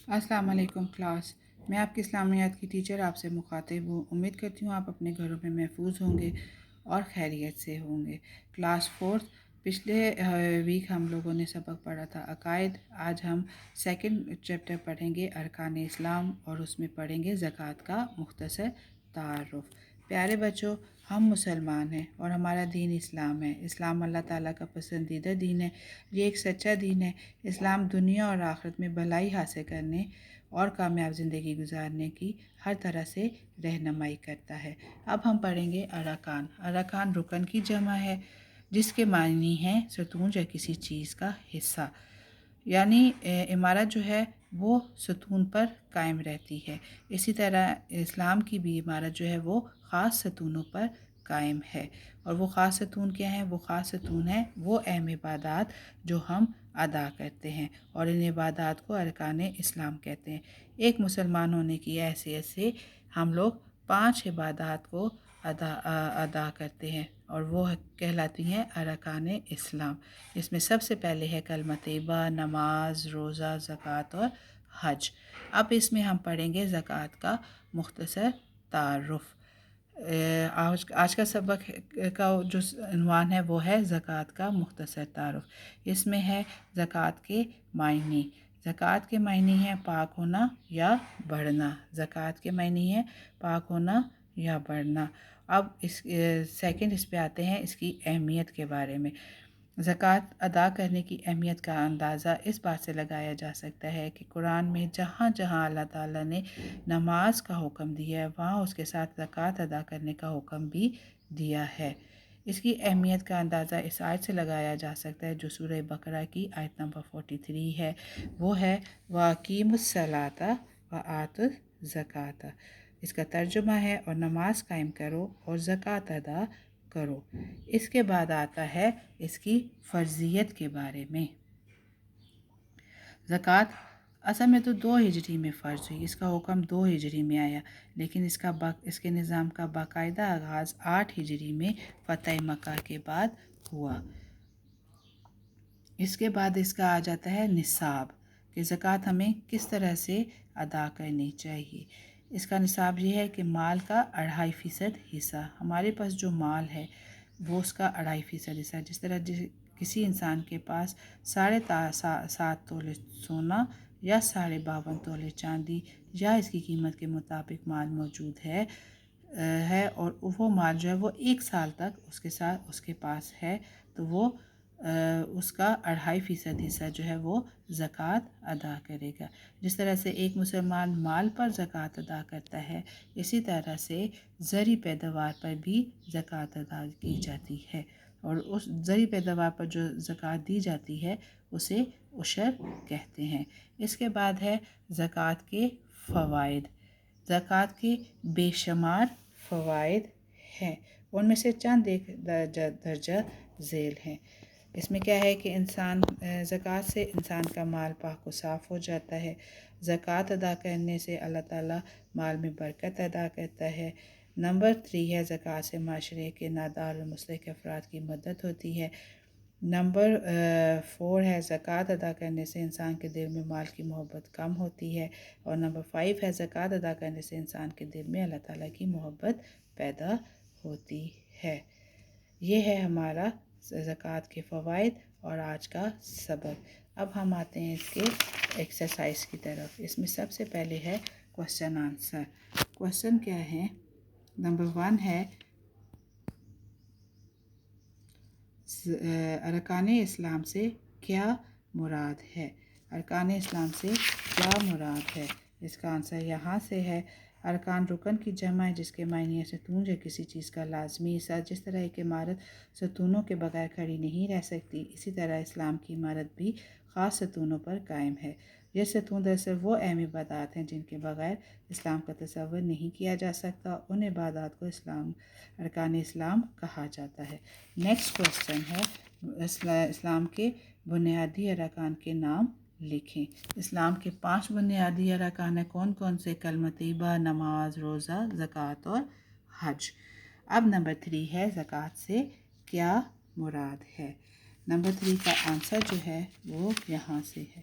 السلام علیکم کلاس. میں آپ کی اسلامیات کی ٹیچر آپ سے مخاطب ہوں. امید کرتی ہوں آپ اپنے گھروں میں محفوظ ہوں گے اور خیریت سے ہوں گے. کلاس 4 پچھلے ویک ہم لوگوں نے سبق پڑھا تھا عقائد. آج ہم سیکنڈ چیپٹر پڑھیں گے ارکان اسلام اور اس میں پڑھیں گے زکوٰۃ کا مختصر تعارف. پیارے بچوں، ہم مسلمان ہیں اور ہمارا دین اسلام ہے. اسلام اللہ تعالیٰ کا پسندیدہ دین ہے. یہ ایک سچا دین ہے. اسلام دنیا اور آخرت میں بھلائی حاصل کرنے اور کامیاب زندگی گزارنے کی ہر طرح سے رہنمائی کرتا ہے. اب ہم پڑھیں گے ارکان. ارکان رکن کی جمع ہے جس کے معنی ہیں ستون یا کسی چیز کا حصہ. یعنی عمارت جو ہے وہ ستون پر قائم رہتی ہے. اسی طرح اسلام کی بھی عمارت جو ہے وہ خاص ستونوں پر قائم ہے. اور وہ خاص ستون کیا ہیں؟ وہ خاص ستون ہیں وہ اہم عبادات جو ہم ادا کرتے ہیں، اور ان عبادات کو ارکان اسلام کہتے ہیں. ایک مسلمان ہونے کی حیثیت سے ہم لوگ 5 عبادات کو ادا کرتے ہیں اور وہ کہلاتی ہیں ارکان اسلام. اس میں سب سے پہلے ہے کلمہ طیبہ، نماز، روزہ، زکوٰۃ اور حج. اب اس میں ہم پڑھیں گے زکوٰۃ کا مختصر تعارف. آج کا سبق کا جو عنوان ہے وہ ہے زکوٰۃ کا مختصر تعارف. اس میں ہے زکوٰۃ کے معنی. زکوٰۃ کے معنی ہیں پاک ہونا یا بڑھنا. زکوٰۃ کے معنی ہیں پاک ہونا یا بڑھنا. اب اس پہ آتے ہیں اس کی اہمیت کے بارے میں. زکوٰۃ ادا کرنے کی اہمیت کا اندازہ اس بات سے لگایا جا سکتا ہے کہ قرآن میں جہاں جہاں اللہ تعالیٰ نے نماز کا حکم دیا ہے وہاں اس کے ساتھ زکوٰۃ ادا کرنے کا حکم بھی دیا ہے. اس کی اہمیت کا اندازہ اس آیت سے لگایا جا سکتا ہے جو سورہ بقرہ کی آیت نمبر 43 ہے. وہ ہے وَأَقِیمُوا الصَّلَاةَ وَآتُوا الزَّکَاةَ. اس کا ترجمہ ہے اور نماز قائم کرو اور زکوٰۃ ادا کرو. اس کے بعد آتا ہے اس کی فرضیت کے بارے میں. زکوٰۃ اصل میں تو 2 ہجری میں فرض ہوئی. اس کا حکم 2 ہجری میں آیا، لیکن اس کے نظام کا باقاعدہ آغاز 8 ہجری میں فتح مکہ کے بعد ہوا. اس کے بعد اس کا آ جاتا ہے نصاب کہ زکوٰۃ ہمیں کس طرح سے ادا کرنی چاہیے. اس کا نصاب یہ ہے کہ مال کا 2.5% حصہ. ہمارے پاس جو مال ہے وہ اس کا 2.5% حصہ. جس طرح کسی انسان کے پاس 7.5 تولے سونا یا 52.5 تولے چاندی یا اس کی قیمت کے مطابق مال موجود ہے اور وہ مال جو ہے وہ 1 سال تک اس کے پاس ہے تو وہ اس کا 2.5% حصہ جو ہے وہ زکوٰۃ ادا کرے گا. جس طرح سے ایک مسلمان مال پر زکوٰۃ ادا کرتا ہے، اسی طرح سے زرعی پیداوار پر بھی زکوٰۃ ادا کی جاتی ہے، اور اس زرعی پیداوار پر جو زکوٰۃ دی جاتی ہے اسے عشر کہتے ہیں. اس کے بعد ہے زکوٰۃ کے فوائد. زکوٰۃ کے بے شمار فوائد ہیں، ان میں سے چند ایک درجہ ذیل ہیں. اس میں کیا ہے کہ زکوٰۃ سے انسان کا مال پاک و صاف ہو جاتا ہے. زکوٰۃ ادا کرنے سے اللہ تعالیٰ مال میں برکت ادا کرتا ہے. نمبر 3 ہے زکوٰۃ سے معاشرے کے نادار اور مصلح افراد کی مدد ہوتی ہے. نمبر 4 ہے زکوٰۃ ادا کرنے سے انسان کے دل میں مال کی محبت کم ہوتی ہے. اور نمبر 5 ہے زکوٰۃ ادا کرنے سے انسان کے دل میں اللہ تعالیٰ کی محبت پیدا ہوتی ہے. یہ ہے ہمارا زکوٰۃ کے فوائد اور آج کا سبق. اب ہم آتے ہیں اس کے ایکسرسائز کی طرف. اس میں سب سے پہلے ہے کوسچن آنسر. کوسچن کیا ہے؟ نمبر 1 ہے ارکان اسلام سے کیا مراد ہے؟ ارکان اسلام سے کیا مراد ہے؟ اس کا آنسر یہاں سے ہے. ارکان رکن کی جمع ہے جس کے معنی ہے ستون یا کسی چیز کا لازمی حصہ. جس طرح ایک عمارت ستونوں کے بغیر کھڑی نہیں رہ سکتی، اسی طرح اسلام کی عمارت بھی خاص ستونوں پر قائم ہے. یہ ستون دراصل وہ اہم عبادات ہیں جن کے بغیر اسلام کا تصور نہیں کیا جا سکتا. ان عبادات کو ارکان اسلام کہا جاتا ہے. نیکسٹ کوسچن ہے اسلام کے بنیادی ارکان کے نام لکھیں. اسلام کے 5 بنیادی ارکان ہیں. کون کون سے؟ کلمہ طیبہ، نماز، روزہ، زکوٰۃ اور حج. اب نمبر 3 ہے زکوٰۃ سے کیا مراد ہے؟ نمبر 3 کا آنسر جو ہے وہ یہاں سے ہے.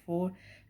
4,